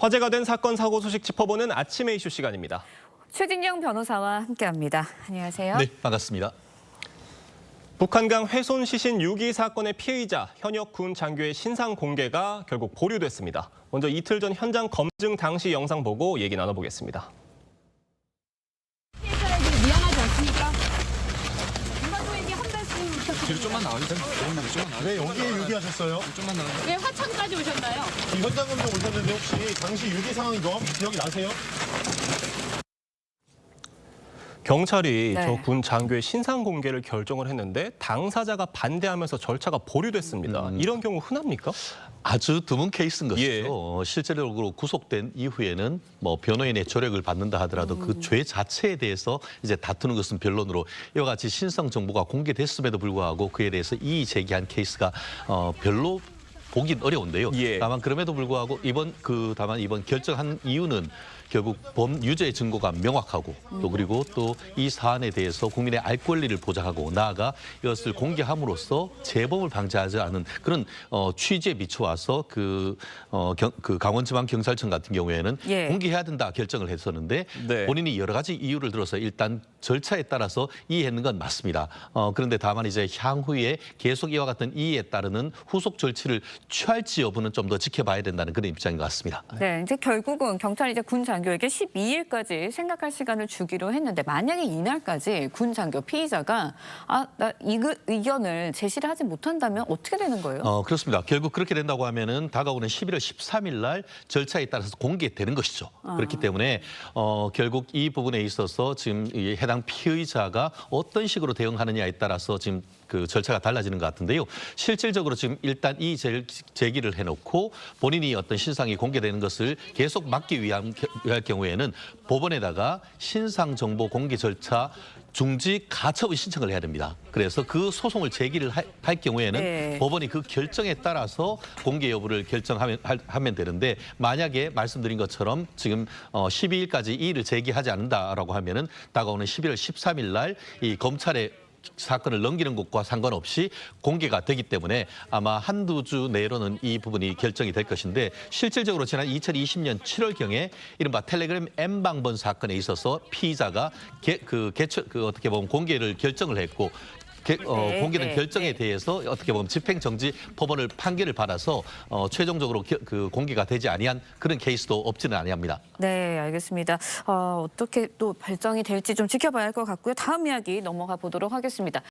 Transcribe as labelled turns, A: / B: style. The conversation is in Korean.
A: 화제가 된 사건 사고 소식 짚어보는 아침의 이슈 시간입니다.
B: 최진영 변호사와 함께합니다. 안녕하세요.
C: 네, 반갑습니다.
A: 북한강 훼손 시신 6.2 사건의 피해이자 현역 군 장교의 신상 공개가 결국 보류됐습니다. 먼저 이틀 전 현장 검증 당시 영상 보고 얘기 나눠보겠습니다.
D: 피해자에게 미안하지 않습니까? 김만호에게 한 말씀
E: 뒤로 좀만 나와주세요.
F: 왜 여기에 유기하셨어요?
E: 좀만 나와주세요.
D: 왜 화천까지 오셨나요?
F: 현장 검증 오셨는데 혹시 당시 유기 상황이 명확히 기억이 나세요?
A: 경찰이
B: 네.
A: 저 군 장교의 신상 공개를 결정을 했는데 당사자가 반대하면서 절차가 보류됐습니다. 이런 경우 흔합니까?
C: 아주 드문 케이스인 것이죠. 실제적으로 구속된 이후에는 뭐 변호인의 조력을 받는다 하더라도 그 죄 자체에 대해서 이제 다투는 것은 변론으로 이와 같이 신상 정보가 공개됐음에도 불구하고 그에 대해서 이의 제기한 케이스가 별로 보긴 어려운데요. 다만 그럼에도 불구하고 다만 이번 결정한 이유는 결국 범유죄의 증거가 명확하고 또 그리고 또 이 사안에 대해서 국민의 알 권리를 보장하고 나아가 이것을 공개함으로써 재범을 방지하지 않은 그런 취지에 비춰와서 그 강원지방경찰청 같은 경우에는 공개해야 된다 결정을 했었는데 본인이 여러 가지 이유를 들어서 일단 절차에 따라서 이의했는 건 맞습니다. 그런데 다만 이제 향후에 계속 이와 같은 이의에 따르는 후속 절차를 취할지 여부는 좀 더 지켜봐야 된다는 그런 입장인 것 같습니다.
B: 네, 이제 결국은 경찰이 이제 군 장교에게 12일까지 생각할 시간을 주기로 했는데 만약에 이날까지 군 장교 피의자가 나 의견을 제시를 하지 못한다면 어떻게 되는 거예요?
C: 그렇습니다. 결국 그렇게 된다고 하면은 다가오는 11월 13일 날 절차에 따라서 공개되는 것이죠. 그렇기 때문에 결국 이 부분에 있어서 지금 이 해당 피의자가 어떤 식으로 대응하느냐에 따라서 지금 그 절차가 달라지는 것 같은데요. 실질적으로 지금 일단 이 제기를 해놓고 본인이 어떤 신상이 공개되는 것을 계속 막기 위할 경우에는 법원에다가 신상 정보 공개 절차 중지 가처분 신청을 해야 됩니다. 그래서 그 소송을 제기를 할 경우에는 법원이 그 결정에 따라서 공개 여부를 결정하면 되는데 만약에 말씀드린 것처럼 지금 12일까지 이의를 제기하지 않는다라고 하면은 다가오는 11월 13일 날 이 검찰에 사건을 넘기는 것과 상관없이 공개가 되기 때문에 아마 한두 주 내로는 이 부분이 결정이 될 것인데 실질적으로 지난 2020년 7월경에 이른바 텔레그램 M방번 사건에 있어서 피의자가 어떻게 보면 공개를 결정을 했고 공개된 결정에 대해서 어떻게 보면 집행정지 법원을 판결을 받아서 최종적으로 공개가 되지 아니한 그런 케이스도 없지는 아니합니다.
B: 네, 알겠습니다. 어떻게 또 발전이 될지 좀 지켜봐야 할 것 같고요. 다음 이야기 넘어가 보도록 하겠습니다.